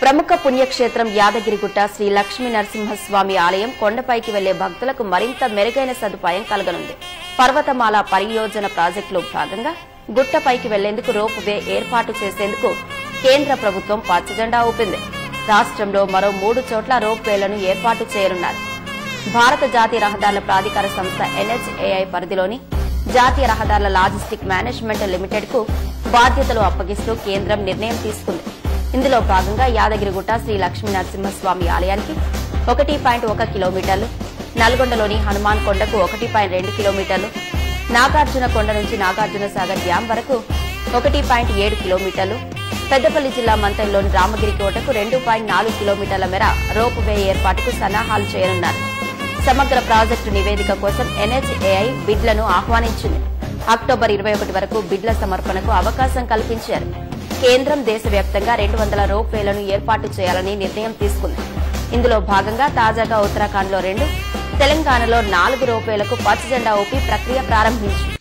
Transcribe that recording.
ప్రముఖ పుణ్యక్షేత్రం యాదగిరిగుట్ట శ్రీ లక్ష్మీ నరసింహస్వామి ఆలయం కొండపైకి వెళ్లే భక్తులకు మరింత మెరుగైన సదుపాయం కలగనుంది. పర్వతమాల పరియోజన ప్రాజెక్టులో భాగంగా గుట్టపైకి వెళ్లేందుకు రోప్ వే ఏర్పాటు చేసేందుకు కేంద్ర ప్రభుత్వం పచ్చజెండా ఊపింది. రాష్ట్రంలో మరో 3 చోట్ల రోప్ వేలను ఏర్పాటు చేయనున్నారు. భారత జాతీయ రహదారుల ప్రాధికార సంస్థ NHAI పరిధిలోని జాతీయ రహదారుల లాజిస్టిక్ మేనేజ్మెంట్ లిమిటెడ్ కు బాధ్యతలు అప్పగిస్తూ కేంద్రం నిర్ణయం తీసుకుంది. ఇందులో భాగంగా యాదగిరిగుట్ట శ్రీ లక్ష్మీ నరసింహస్వామి ఆలయానికి 1.1 కిలోమీటర్లు, నల్గొండలోని హనుమాన్ కొండకు 1.2 కిలోమీటర్లు, నాగార్జున కొండ నుంచి నాగార్జున సాగర్ డ్యాం వరకు 1.7 కిలోమీటర్లు, పెద్దపల్లి జిల్లా మంతెనలోని రామగిరి కోటకు 2.4 కిలోమీటర్ల మేర రోప్ వే ఏర్పాటుకు సన్నాహాలు చేయనున్నారు. సమగ్ర ప్రాజెక్టు నివేదిక కోసం NHAI బిడ్లను ఆహ్వానించింది. అక్టోబర్ 21 వరకు బిడ్ల సమర్పణకు అవకాశం కల్పించారు. కేంద్రం దేశవ్యాప్తంగా 200 రోప్ వేలను ఏర్పాటు చేయాలని నిర్ణయం తీసుకుంది. ఇందులో భాగంగా తాజాగా ఉత్తరాఖండ్లో 2, తెలంగాణలో 4 రోప్ వేలకు పచ్చజెండా ఊపి ప్రక్రియ ప్రారంభించింది.